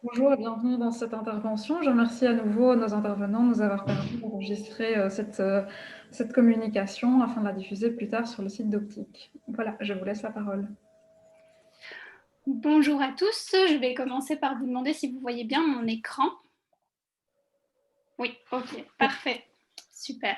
Bonjour et bienvenue dans cette intervention. Je remercie à nouveau nos intervenants de nous avoir permis d'enregistrer cette communication afin de la diffuser plus tard sur le site d'Optique. Voilà, je vous laisse la parole. Bonjour à tous, je vais commencer par vous demander si vous voyez bien mon écran. Oui, ok, parfait, super.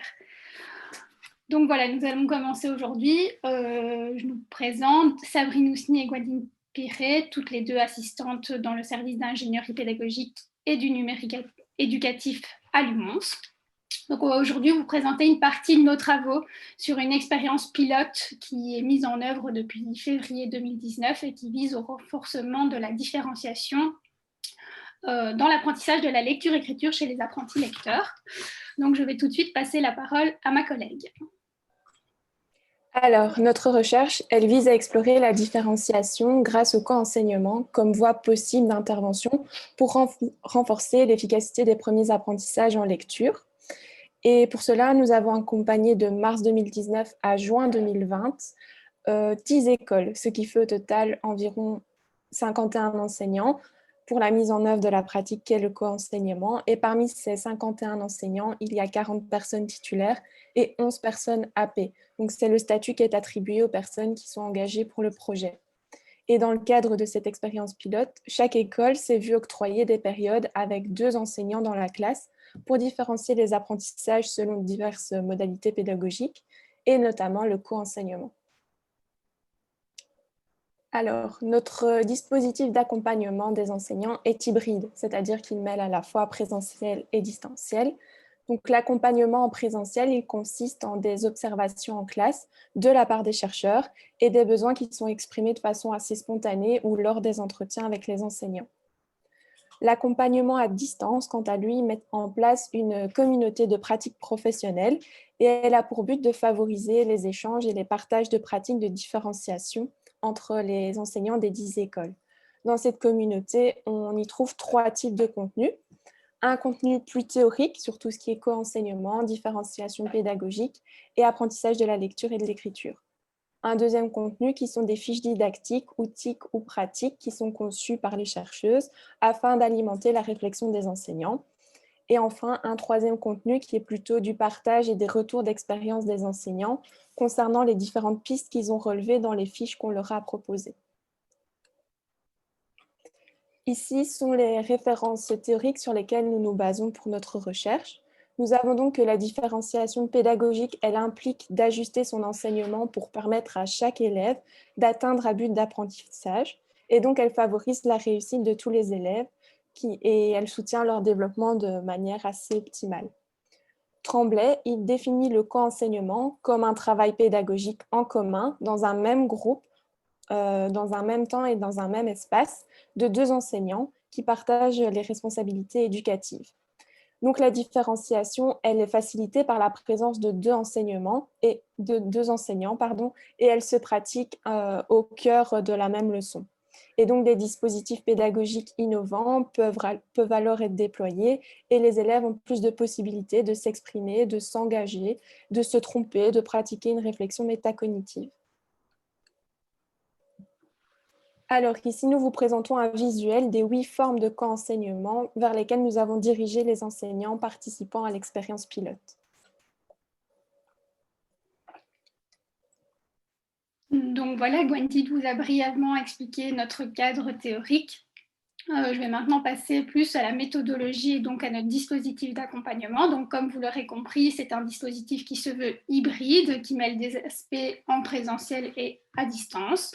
Donc voilà, nous allons commencer aujourd'hui. Je nous présente Sabrine Ousni et Gwadine Piré, toutes les deux assistantes dans le service d'ingénierie pédagogique et du numérique éducatif à l'UMONS. Donc on va aujourd'hui vous présenter une partie de nos travaux sur une expérience pilote qui est mise en œuvre depuis février 2019 et qui vise au renforcement de la différenciation dans l'apprentissage de la lecture-écriture chez les apprentis lecteurs. Donc je vais tout de suite passer la parole à ma collègue. Alors, notre recherche, elle vise à explorer la différenciation grâce au co-enseignement comme voie possible d'intervention pour renforcer l'efficacité des premiers apprentissages en lecture. Et pour cela, nous avons accompagné de mars 2019 à juin 2020 10 écoles, ce qui fait au total environ 51 enseignants pour la mise en œuvre de la pratique qu'est le co-enseignement. Et parmi ces 51 enseignants, il y a 40 personnes titulaires et 11 personnes AP. Donc, c'est le statut qui est attribué aux personnes qui sont engagées pour le projet. Et dans le cadre de cette expérience pilote, chaque école s'est vue octroyer des périodes avec 2 enseignants dans la classe pour différencier les apprentissages selon diverses modalités pédagogiques et notamment le co-enseignement. Alors, notre dispositif d'accompagnement des enseignants est hybride, c'est-à-dire qu'il mêle à la fois présentiel et distanciel. Donc, l'accompagnement en présentiel, il consiste en des observations en classe de la part des chercheurs et des besoins qui sont exprimés de façon assez spontanée ou lors des entretiens avec les enseignants. L'accompagnement à distance, quant à lui, met en place une communauté de pratiques professionnelles et elle a pour but de favoriser les échanges et les partages de pratiques de différenciation entre les enseignants des 10 écoles. Dans cette communauté, on y trouve 3 types de contenus. Un contenu plus théorique sur tout ce qui est co-enseignement, différenciation pédagogique et apprentissage de la lecture et de l'écriture. Un deuxième contenu qui sont des fiches didactiques, outils ou pratiques qui sont conçues par les chercheuses afin d'alimenter la réflexion des enseignants. Et enfin, un troisième contenu qui est plutôt du partage et des retours d'expérience des enseignants concernant les différentes pistes qu'ils ont relevées dans les fiches qu'on leur a proposées. Ici sont les références théoriques sur lesquelles nous nous basons pour notre recherche. Nous avons donc que la différenciation pédagogique, elle implique d'ajuster son enseignement pour permettre à chaque élève d'atteindre un but d'apprentissage. Et donc, elle favorise la réussite de tous les élèves et elle soutient leur développement de manière assez optimale. Tremblay, il définit le co-enseignement comme un travail pédagogique en commun dans un même groupe, dans un même temps et dans un même espace de 2 enseignants qui partagent les responsabilités éducatives. Donc la différenciation, elle est facilitée par la présence de 2 enseignants, et elle se pratique au cœur de la même leçon. Et donc des dispositifs pédagogiques innovants peuvent alors être déployés et les élèves ont plus de possibilités de s'exprimer, de s'engager, de se tromper, de pratiquer une réflexion métacognitive. Alors ici, nous vous présentons un visuel des 8 formes de co-enseignement vers lesquelles nous avons dirigé les enseignants participant à l'expérience pilote. Donc voilà, Gwendid vous a brièvement expliqué notre cadre théorique. Je vais maintenant passer plus à la méthodologie et donc à notre dispositif d'accompagnement. Donc, comme vous l'aurez compris, c'est un dispositif qui se veut hybride, qui mêle des aspects en présentiel et à distance.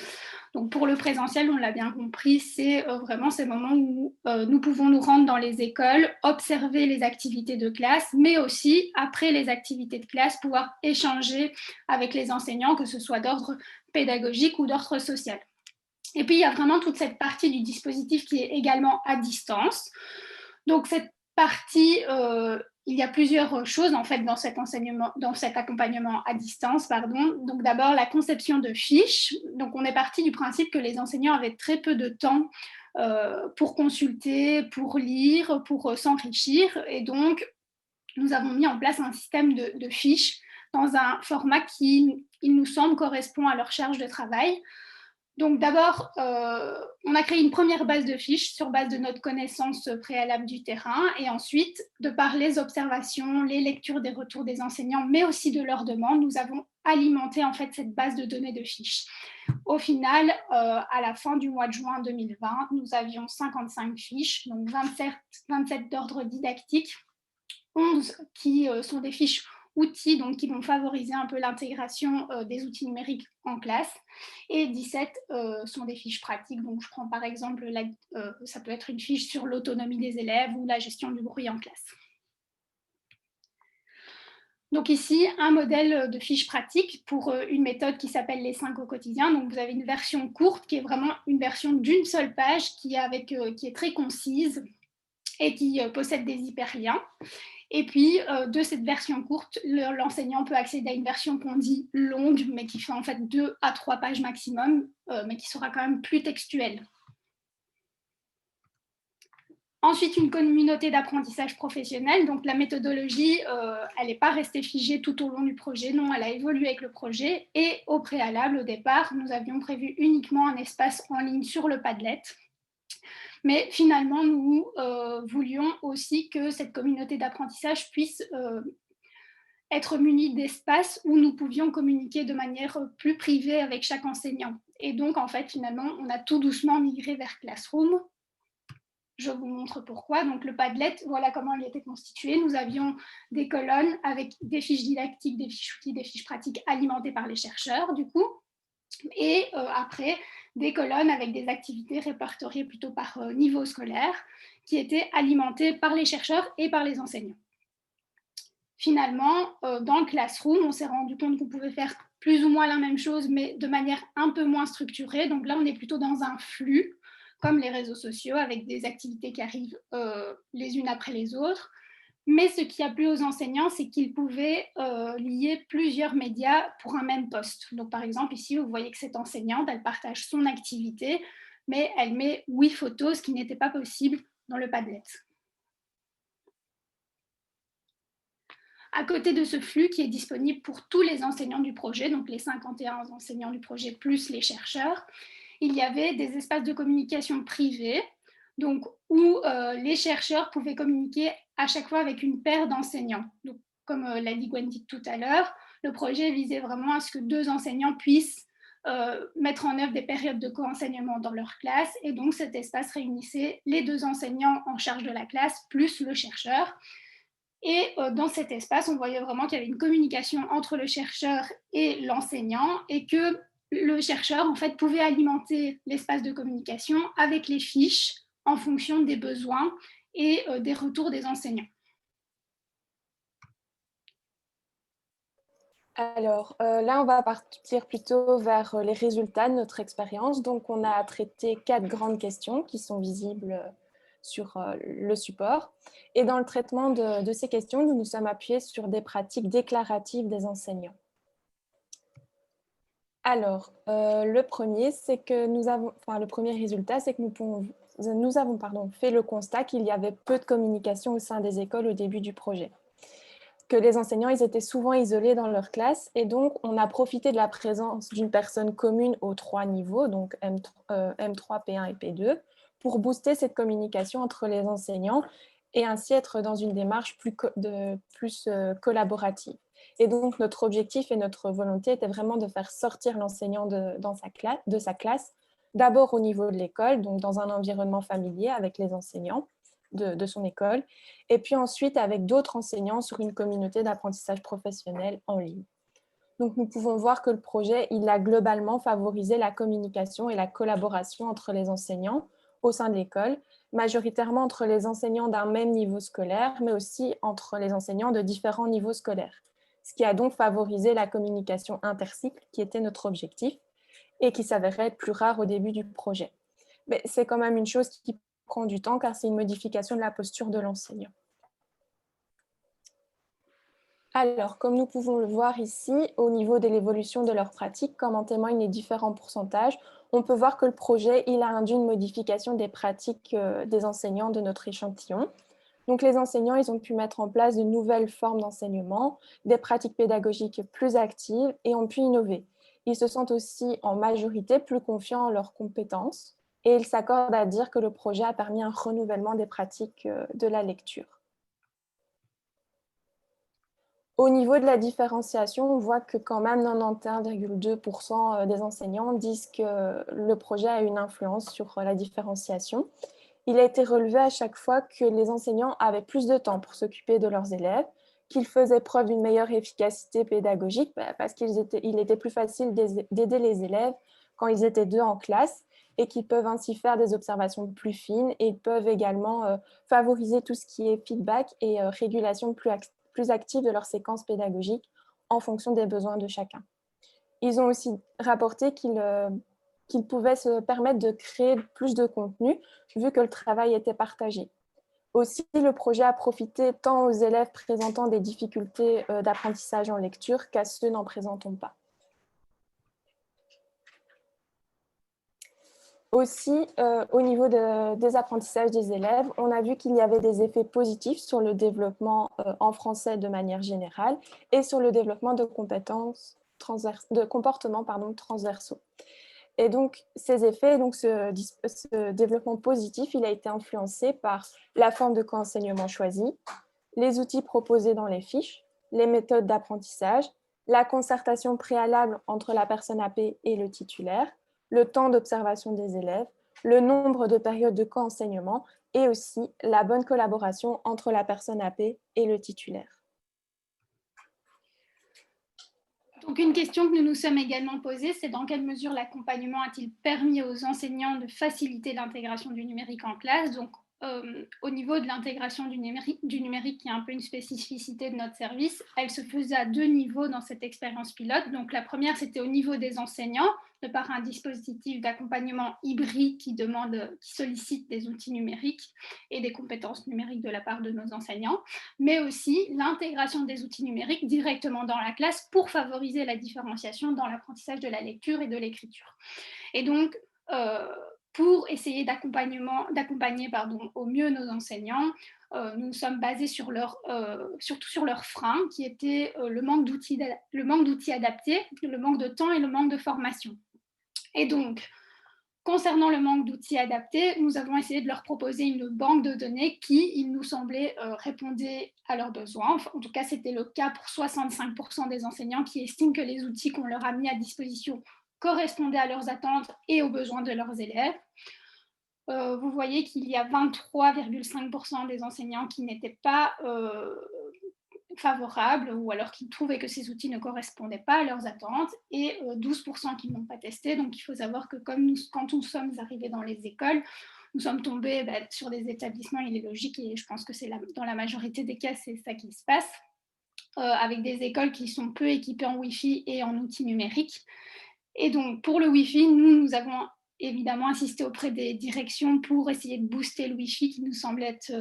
Donc, pour le présentiel, on l'a bien compris, c'est vraiment ces moments où nous pouvons nous rendre dans les écoles, observer les activités de classe, mais aussi, après les activités de classe, pouvoir échanger avec les enseignants, que ce soit d'ordre pédagogique ou d'ordre social. Et puis, il y a vraiment toute cette partie du dispositif qui est également à distance. Donc, cette partie, il y a plusieurs choses en fait dans cet accompagnement à distance. Donc, d'abord, la conception de fiches. Donc, on est parti du principe que les enseignants avaient très peu de temps pour consulter, pour lire, pour s'enrichir. Et donc, nous avons mis en place un système de fiches dans un format qui, il nous semble, correspond à leur charge de travail. Donc d'abord, on a créé une première base de fiches sur base de notre connaissance préalable du terrain et ensuite, de par les observations, les lectures des retours des enseignants, mais aussi de leurs demandes, nous avons alimenté en fait cette base de données de fiches. Au final, à la fin du mois de juin 2020, nous avions 55 fiches, donc 27 d'ordre didactique, 11 qui sont des fiches outils, donc qui vont favoriser un peu l'intégration des outils numériques en classe, et 17 sont des fiches pratiques. Donc je prends par exemple, ça peut être une fiche sur l'autonomie des élèves ou la gestion du bruit en classe. Donc ici, un modèle de fiche pratique pour une méthode qui s'appelle les 5 au quotidien. Donc vous avez une version courte qui est vraiment une version d'une seule page qui est très concise et qui possède des hyperliens. Et puis, de cette version courte, l'enseignant peut accéder à une version qu'on dit longue, mais qui fait en fait 2 à 3 pages maximum, mais qui sera quand même plus textuelle. Ensuite, une communauté d'apprentissage professionnel. Donc, la méthodologie, elle n'est pas restée figée tout au long du projet. Non, elle a évolué avec le projet. Et au préalable, au départ, nous avions prévu uniquement un espace en ligne sur le Padlet. Mais finalement, nous voulions aussi que cette communauté d'apprentissage puisse être munie d'espaces où nous pouvions communiquer de manière plus privée avec chaque enseignant. Et donc, en fait, finalement, on a tout doucement migré vers Classroom. Je vous montre pourquoi. Donc, le Padlet, voilà comment il était constitué. Nous avions des colonnes avec des fiches didactiques, des fiches outils, des fiches pratiques alimentées par les chercheurs, du coup. Et après, des colonnes avec des activités répertoriées plutôt par niveau scolaire qui étaient alimentées par les chercheurs et par les enseignants. Finalement, dans le Classroom, on s'est rendu compte qu'on pouvait faire plus ou moins la même chose, mais de manière un peu moins structurée. Donc là, on est plutôt dans un flux, comme les réseaux sociaux, avec des activités qui arrivent les unes après les autres. Mais ce qui a plu aux enseignants, c'est qu'ils pouvaient lier plusieurs médias pour un même poste. Donc, par exemple, ici, vous voyez que cette enseignante, elle partage son activité, mais elle met 8 photos, ce qui n'était pas possible dans le Padlet. À côté de ce flux qui est disponible pour tous les enseignants du projet, donc les 51 enseignants du projet plus les chercheurs, il y avait des espaces de communication privés, donc où les chercheurs pouvaient communiquer à chaque fois avec une paire d'enseignants. Donc, comme l'a dit Gwendy tout à l'heure, le projet visait vraiment à ce que 2 enseignants puissent mettre en œuvre des périodes de co-enseignement dans leur classe, et donc cet espace réunissait les 2 enseignants en charge de la classe plus le chercheur. Et dans cet espace, on voyait vraiment qu'il y avait une communication entre le chercheur et l'enseignant et que le chercheur en fait, pouvait alimenter l'espace de communication avec les fiches en fonction des besoins et des retours des enseignants. Alors là, on va partir plutôt vers les résultats de notre expérience. Donc, on a traité 4 grandes questions qui sont visibles sur le support. Et dans le traitement de ces questions, nous nous sommes appuyés sur des pratiques déclaratives des enseignants. Alors, le premier résultat, c'est que nous avons fait le constat qu'il y avait peu de communication au sein des écoles au début du projet. Que les enseignants, ils étaient souvent isolés dans leur classe, et donc on a profité de la présence d'une personne commune aux 3 niveaux, donc M3, P1 et P2, pour booster cette communication entre les enseignants et ainsi être dans une démarche plus collaborative. Et donc notre objectif et notre volonté était vraiment de faire sortir l'enseignant de sa classe, d'abord au niveau de l'école, donc dans un environnement familier avec les enseignants de son école, et puis ensuite avec d'autres enseignants sur une communauté d'apprentissage professionnel en ligne. Donc nous pouvons voir que le projet, il a globalement favorisé la communication et la collaboration entre les enseignants au sein de l'école, majoritairement entre les enseignants d'un même niveau scolaire, mais aussi entre les enseignants de différents niveaux scolaires, ce qui a donc favorisé la communication intercycle, qui était notre objectif, et qui s'avérait être plus rare au début du projet. Mais c'est quand même une chose qui prend du temps, car c'est une modification de la posture de l'enseignant. Alors, comme nous pouvons le voir ici, au niveau de l'évolution de leur pratique, comme en témoignent les différents pourcentages, on peut voir que le projet, il a induit une modification des pratiques des enseignants de notre échantillon. Donc, les enseignants, ils ont pu mettre en place de nouvelles formes d'enseignement, des pratiques pédagogiques plus actives et ont pu innover. Ils se sentent aussi en majorité plus confiants en leurs compétences et ils s'accordent à dire que le projet a permis un renouvellement des pratiques de la lecture. Au niveau de la différenciation, on voit que quand même 91,2% des enseignants disent que le projet a une influence sur la différenciation. Il a été relevé à chaque fois que les enseignants avaient plus de temps pour s'occuper de leurs élèves, qu'ils faisaient preuve d'une meilleure efficacité pédagogique parce qu'il était plus facile d'aider les élèves quand ils étaient 2 en classe et qu'ils peuvent ainsi faire des observations plus fines et ils peuvent également favoriser tout ce qui est feedback et régulation plus active de leur séquence pédagogique en fonction des besoins de chacun. Ils ont aussi rapporté qu'ils pouvaient se permettre de créer plus de contenu vu que le travail était partagé. Aussi, le projet a profité tant aux élèves présentant des difficultés d'apprentissage en lecture qu'à ceux n'en présentant pas. Aussi, au niveau des apprentissages des élèves, on a vu qu'il y avait des effets positifs sur le développement en français de manière générale et sur le développement de comportements transversaux. Et donc, ces effets, donc ce développement positif, il a été influencé par la forme de co-enseignement choisie, les outils proposés dans les fiches, les méthodes d'apprentissage, la concertation préalable entre la personne AP et le titulaire, le temps d'observation des élèves, le nombre de périodes de co-enseignement et aussi la bonne collaboration entre la personne AP et le titulaire. Donc, une question que nous nous sommes également posée, c'est dans quelle mesure l'accompagnement a-t-il permis aux enseignants de faciliter l'intégration du numérique en classe? Donc, au niveau de l'intégration du numérique, qui est un peu une spécificité de notre service, elle se faisait à 2 niveaux dans cette expérience pilote. Donc, la première, c'était au niveau des enseignants, de par un dispositif d'accompagnement hybride qui sollicite des outils numériques et des compétences numériques de la part de nos enseignants, mais aussi l'intégration des outils numériques directement dans la classe pour favoriser la différenciation dans l'apprentissage de la lecture et de l'écriture. Et donc, pour essayer d'accompagner au mieux nos enseignants, nous nous sommes basés surtout sur leurs freins, qui étaient le manque d'outils adaptés, le manque de temps et le manque de formation. Et donc, concernant le manque d'outils adaptés, nous avons essayé de leur proposer une banque de données qui, il nous semblait, répondait à leurs besoins. Enfin, en tout cas, c'était le cas pour 65% des enseignants qui estiment que les outils qu'on leur a mis à disposition correspondaient à leurs attentes et aux besoins de leurs élèves. Vous voyez qu'il y a 23,5% des enseignants qui n'étaient pas favorables ou alors qui trouvaient que ces outils ne correspondaient pas à leurs attentes et 12% qui n'ont pas testé. Donc, il faut savoir que quand nous sommes arrivés dans les écoles, nous sommes tombés sur des établissements, il est logique et je pense que c'est dans la majorité des cas, c'est ça qui se passe, avec des écoles qui sont peu équipées en Wi-Fi et en outils numériques. Et donc, pour le Wi-Fi, nous avons évidemment insisté auprès des directions pour essayer de booster le Wi-Fi qui nous semble être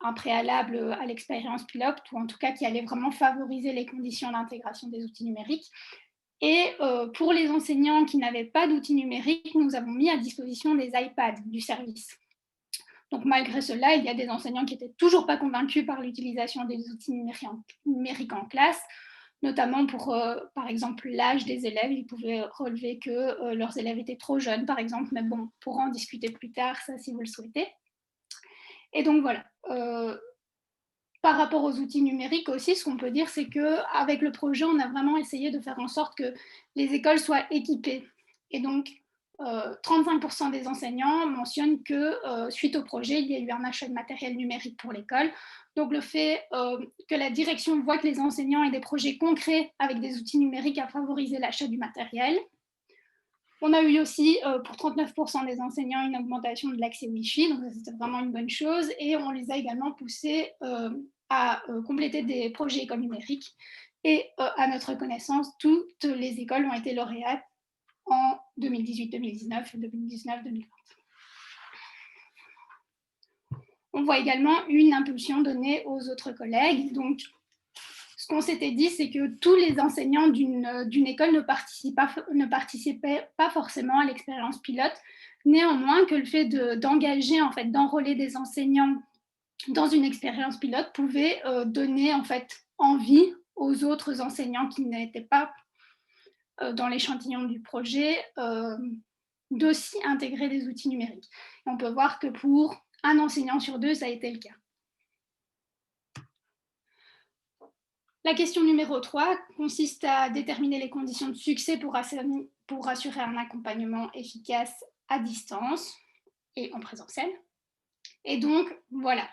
un préalable à l'expérience pilote, ou en tout cas qui allait vraiment favoriser les conditions d'intégration des outils numériques. Et pour les enseignants qui n'avaient pas d'outils numériques, nous avons mis à disposition des iPads du service. Donc malgré cela, il y a des enseignants qui n'étaient toujours pas convaincus par l'utilisation des outils numériques en classe, notamment pour, par exemple, l'âge des élèves. Ils pouvaient relever que leurs élèves étaient trop jeunes, par exemple, mais bon, on pourra en discuter plus tard, ça, si vous le souhaitez. Et donc voilà. Par rapport aux outils numériques aussi, ce qu'on peut dire, c'est qu'avec le projet, on a vraiment essayé de faire en sorte que les écoles soient équipées. Et donc, 35% des enseignants mentionnent que suite au projet, il y a eu un achat de matériel numérique pour l'école. Donc, le fait que la direction voit que les enseignants aient des projets concrets avec des outils numériques a favorisé l'achat du matériel. On a eu aussi, pour 39% des enseignants, une augmentation de l'accès Wi-Fi, donc c'était vraiment une bonne chose. Et on les a également poussés à compléter des projets écoles numériques. Et à notre connaissance, toutes les écoles ont été lauréates en 2018-2019 et 2019-2020. On voit également une impulsion donnée aux autres collègues. Donc, ce qu'on s'était dit, c'est que tous les enseignants d'une école ne participaient pas forcément à l'expérience pilote. Néanmoins, que le fait d'engager, en fait, d'enrôler des enseignants dans une expérience pilote pouvait donner en fait envie aux autres enseignants qui n'étaient pas dans l'échantillon du projet, d'aussi intégrer des outils numériques. Et on peut voir que pour un enseignant sur 2, ça a été le cas. La question numéro 3 consiste à déterminer les conditions de succès pour assurer un accompagnement efficace à distance et en présentiel. Et donc, voilà,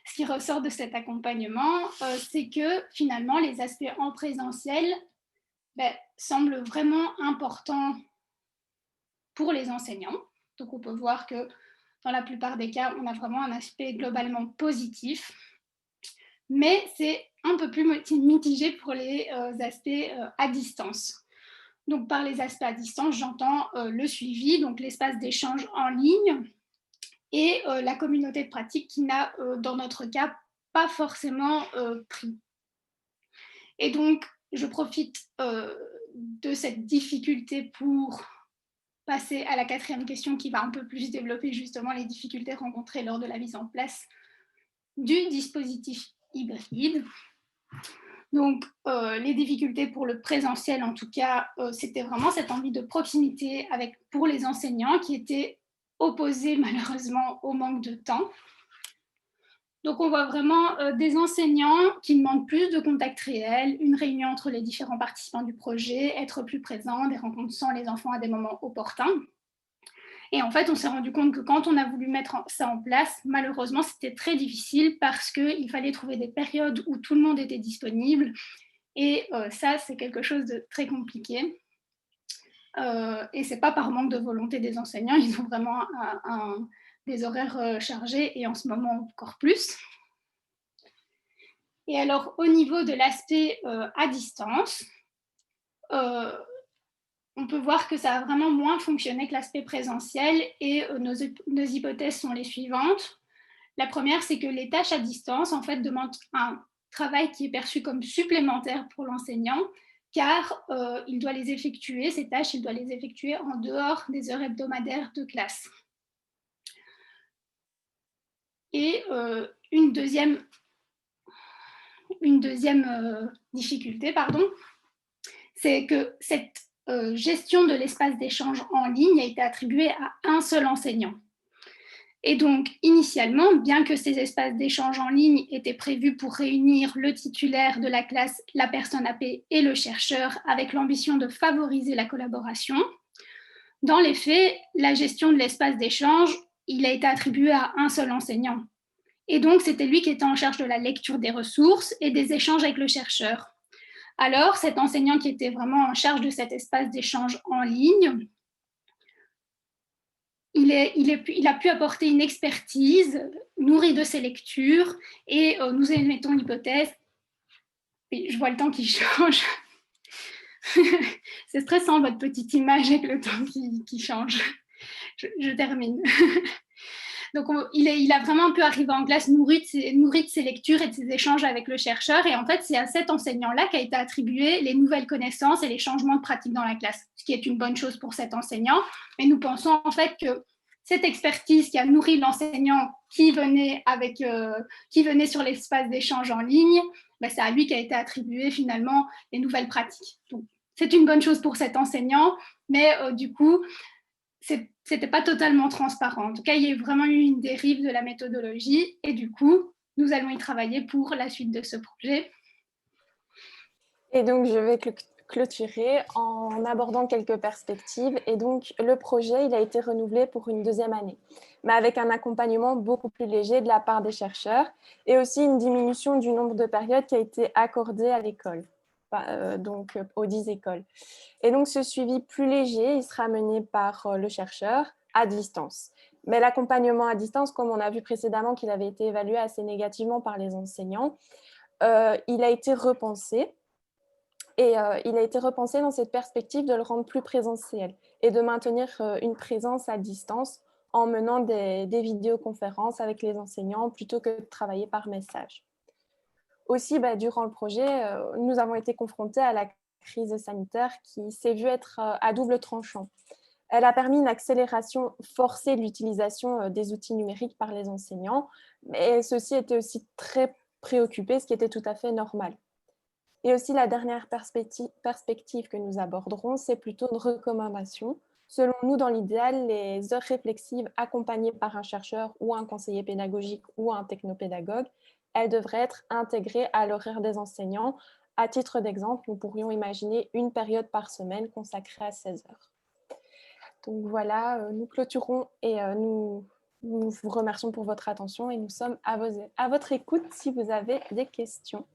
ce qui ressort de cet accompagnement, c'est que finalement, les aspects en présentiel semblent vraiment importants pour les enseignants. Donc, on peut voir que dans la plupart des cas, on a vraiment un aspect globalement positif, mais c'est un peu plus mitigé pour les aspects à distance. Donc, par les aspects à distance, j'entends le suivi, donc l'espace d'échange en ligne, et la communauté de pratique qui n'a, dans notre cas, pas forcément pris. Et donc, je profite de cette difficulté pour passer à la 4e question qui va un peu plus développer justement les difficultés rencontrées lors de la mise en place du dispositif hybride. Donc, les difficultés pour le présentiel, en tout cas, c'était vraiment cette envie de proximité pour les enseignants qui était opposée malheureusement au manque de temps. Donc, on voit vraiment des enseignants qui demandent plus de contact réel, une réunion entre les différents participants du projet, être plus présents, des rencontres sans les enfants à des moments opportuns. Et en fait, on s'est rendu compte que quand on a voulu mettre ça en place, malheureusement, c'était très difficile parce qu'il fallait trouver des périodes où tout le monde était disponible. Et ça, c'est quelque chose de très compliqué. Et ce n'est pas par manque de volonté des enseignants, ils ont vraiment des horaires chargés et en ce moment encore plus. Et alors, au niveau de l'aspect à distance, on peut voir que ça a vraiment moins fonctionné que l'aspect présentiel et nos hypothèses sont les suivantes. La première, c'est que les tâches à distance, en fait, demandent un travail qui est perçu comme supplémentaire pour l'enseignant, car il doit les effectuer, ces tâches, il doit les effectuer en dehors des heures hebdomadaires de classe. Et une deuxième difficulté, c'est que cette gestion de l'espace d'échange en ligne a été attribuée à un seul enseignant. Et donc, initialement, bien que ces espaces d'échange en ligne étaient prévus pour réunir le titulaire de la classe, la personne AP et le chercheur avec l'ambition de favoriser la collaboration, dans les faits, la gestion de l'espace d'échange, il a été attribué à un seul enseignant. Et donc, c'était lui qui était en charge de la lecture des ressources et des échanges avec le chercheur. Alors, cet enseignant qui était vraiment en charge de cet espace d'échange en ligne, il a pu apporter une expertise nourrie de ses lectures et nous émettons l'hypothèse, et je vois le temps qui change, c'est stressant votre petite image avec le temps qui change, je termine. Donc, il a vraiment pu arriver en classe nourri de ses lectures et de ses échanges avec le chercheur. Et en fait, c'est à cet enseignant-là qu'a été attribué les nouvelles connaissances et les changements de pratique dans la classe, ce qui est une bonne chose pour cet enseignant. Mais nous pensons en fait que cette expertise qui a nourri l'enseignant qui venait sur l'espace d'échange en ligne, c'est à lui qu'a été attribué finalement les nouvelles pratiques. Donc, c'est une bonne chose pour cet enseignant, mais du coup, c'était pas totalement transparent. En tout cas, il y a vraiment eu une dérive de la méthodologie et du coup, nous allons y travailler pour la suite de ce projet. Et donc, je vais clôturer en abordant quelques perspectives. Et donc, le projet, il a été renouvelé pour une 2e année, mais avec un accompagnement beaucoup plus léger de la part des chercheurs et aussi une diminution du nombre de périodes qui a été accordée à l'école, donc aux 10 écoles. Et donc, ce suivi plus léger, il sera mené par le chercheur à distance. Mais l'accompagnement à distance, comme on a vu précédemment qu'il avait été évalué assez négativement par les enseignants, il a été repensé. Et il a été repensé dans cette perspective de le rendre plus présentiel et de maintenir une présence à distance en menant des vidéoconférences avec les enseignants plutôt que de travailler par message. Aussi, durant le projet, nous avons été confrontés à la crise sanitaire qui s'est vue être à double tranchant. Elle a permis une accélération forcée de l'utilisation des outils numériques par les enseignants, mais ceux-ci étaient aussi très préoccupés, ce qui était tout à fait normal. Et aussi, la dernière perspective que nous aborderons, c'est plutôt une recommandation. Selon nous, dans l'idéal, les heures réflexives accompagnées par un chercheur ou un conseiller pédagogique ou un technopédagogue, elles devraient être intégrées à l'horaire des enseignants. À titre d'exemple, nous pourrions imaginer une période par semaine consacrée à 16 heures. Donc voilà, nous clôturons et nous vous remercions pour votre attention et nous sommes à votre écoute si vous avez des questions.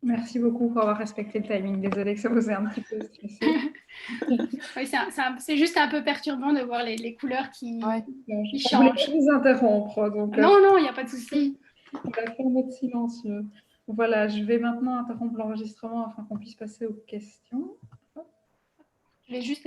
Merci beaucoup pour avoir respecté le timing. Désolée que ça vous ait un petit peu stressé. Oui, c'est juste un peu perturbant de voir les couleurs qui Je changent. voulais pas vous interrompre. Donc, Non, il n'y a pas de souci. on va faire notre silencieux. Voilà, je vais maintenant interrompre l'enregistrement afin qu'on puisse passer aux questions. Je vais juste